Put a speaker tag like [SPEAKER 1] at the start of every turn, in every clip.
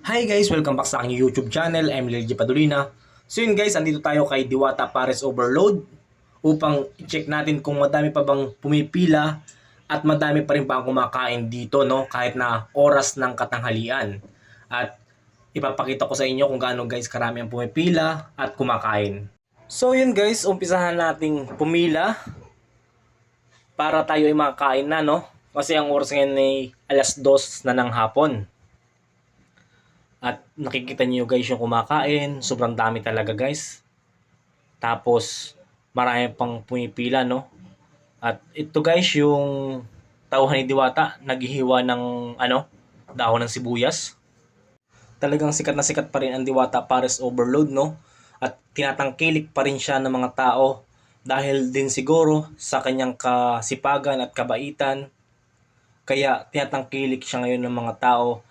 [SPEAKER 1] Hi guys! Welcome back sa aking YouTube channel, Emily G. Padulina. So yun guys, andito tayo kay Diwata Pares Overload upang i-check natin kung madami pa bang pumipila at madami pa rin ba ang kumakain dito, no? Kahit na oras ng katanghalian. At ipapakita ko sa inyo kung gaano guys karami ang pumipila at kumakain. So yun guys, umpisahan nating pumila para tayo ay makakain na, no? Kasi ang oras ngayon ay alas 2 na ng hapon. At nakikita niyo guys yung kumakain, sobrang dami talaga guys. Tapos marami pang pumipila, no? At ito guys yung tauhan ni Diwata, naghihiwa ng dahon ng sibuyas. Talagang sikat na sikat pa rin ang Diwata Pares Overload, no? At tinatangkilik pa rin siya ng mga tao dahil din siguro sa kanyang kasipagan at kabaitan. Kaya tinatangkilik siya ngayon ng mga tao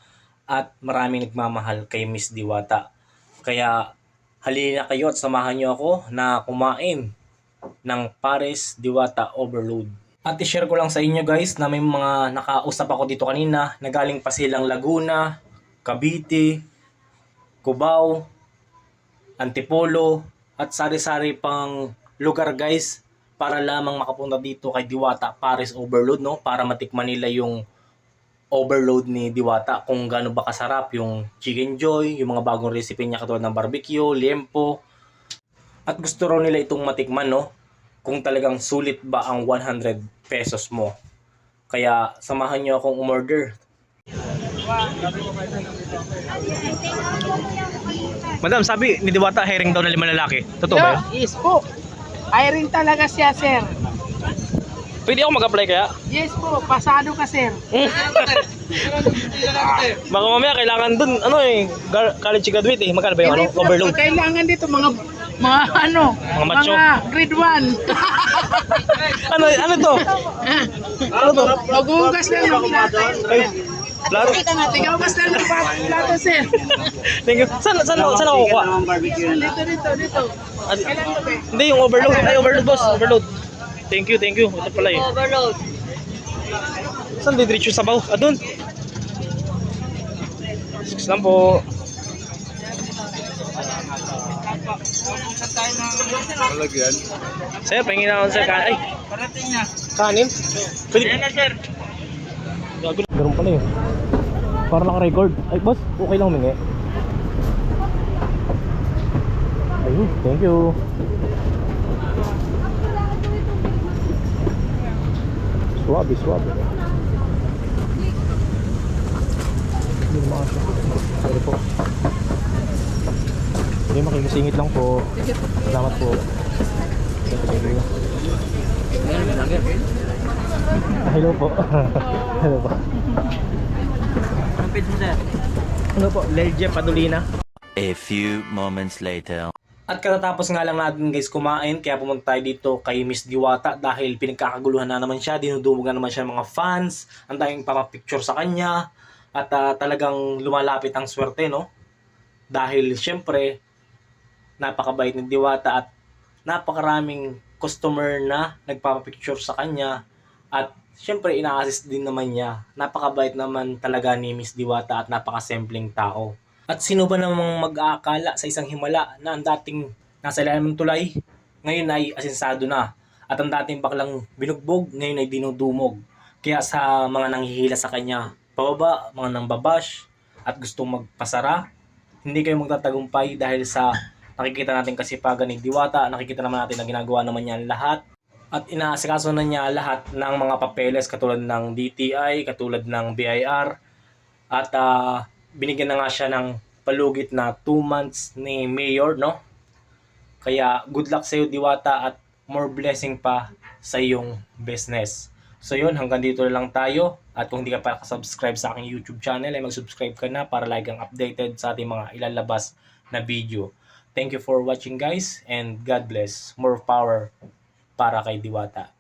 [SPEAKER 1] at maraming nagmamahal kay Miss Diwata. Kaya halina kayo at samahan niyo ako na kumain ng Pares Diwata Overload. At i-share ko lang sa inyo guys na may mga nakausap ako dito kanina na galing pa silang Laguna, Cavite, Cubao, Antipolo at sari-sari pang lugar guys para lamang makapunta dito kay Diwata Pares Overload, no? Para matikman nila yung overload ni Diwata kung gaano ba kasarap yung chicken joy, yung mga bagong recipe niya katulad ng barbecue, liempo. At gusto raw nila itong matikman, no? Kung talagang sulit ba ang 100 pesos mo. Kaya samahan niyo akong umorder. Madam, sabi ni Diwata hiring daw na 5 lalaki. Totoo ba yun?
[SPEAKER 2] Yes po. Hiring talaga siya, sir.
[SPEAKER 1] Pwede ako mag-apply kaya?
[SPEAKER 2] Yes po, pasado ka, sir.
[SPEAKER 1] Baka mamaya kailangan dun, college graduate eh. Magkano ba yung
[SPEAKER 2] Hindi po,
[SPEAKER 1] overload?
[SPEAKER 2] kailangan dito mga
[SPEAKER 1] macho.
[SPEAKER 2] mga grade 1.
[SPEAKER 1] Ano to? Ano to?
[SPEAKER 2] Maghuhugas lang ng plato.
[SPEAKER 1] Ay, plato.
[SPEAKER 2] Tigawgas lang ng plato, sir.
[SPEAKER 1] Thank you. Saan ako kukuha?
[SPEAKER 2] Dito. Kailan mo ba?
[SPEAKER 1] Hindi, yung overload. Ay, overload boss. Overload. Thank you. Ito pala eh.
[SPEAKER 2] Overload.
[SPEAKER 1] Saan didiretso sa baw? Doon. Six lang po.
[SPEAKER 3] Malagyan.
[SPEAKER 1] Sir, pahingin na ako sir. Ay,
[SPEAKER 2] Parating niya.
[SPEAKER 1] kanin? Pwede.
[SPEAKER 2] Ayan na, sir.
[SPEAKER 1] Ganun pala yun. Para naka-record. Ay, boss, okay lang humingi. Ayun, thank you. Suwabe. Hindi naman siya. Sorry po. Hindi, makikisingit lang po. Salamat po. Thank you. Hello po. Hello po.
[SPEAKER 2] Ang page mo, sir?
[SPEAKER 1] Ano po? Lelje Padulina.
[SPEAKER 4] A few moments later.
[SPEAKER 1] At katatapos nga lang natin guys kumain, kaya pumunta tayo dito kay Miss Diwata dahil pinagkakaguluhan na naman siya, dinudumog na naman siya ng mga fans, ang daming papapicture sa kanya, at talagang lumalapit ang swerte, no? Dahil syempre, napakabait ni Diwata at napakaraming customer na nagpapapicture sa kanya, at syempre ina-assist din naman niya. Napakabait naman talaga ni Miss Diwata at napakasimpleng tao. At sino ba namang mag-aakala sa isang himala na ang dating nasa ilalim ng tulay, ngayon ay asensado na. At ang dating baklang binugbog, ngayon ay dinudumog. Kaya sa mga nanghihila sa kanya, pababa, mga nangbabash, at gustong magpasara, hindi kayo magtatagumpay dahil sa nakikita natin kasipagan ni Diwata, nakikita naman natin na ginagawa naman niya lahat. At inaasikaso na niya lahat ng mga papeles katulad ng DTI, katulad ng BIR, at binigyan na nga siya ng palugit na 2 months ni Mayor, no? Kaya good luck sa iyo Diwata at more blessing pa sa iyong business. So yun, hanggang dito na lang tayo. At kung hindi ka pa subscribe sa aking YouTube channel, ay mag-subscribe ka na para lagi kang updated sa ating mga ilalabas na video. Thank you for watching guys and God bless. More power para kay Diwata.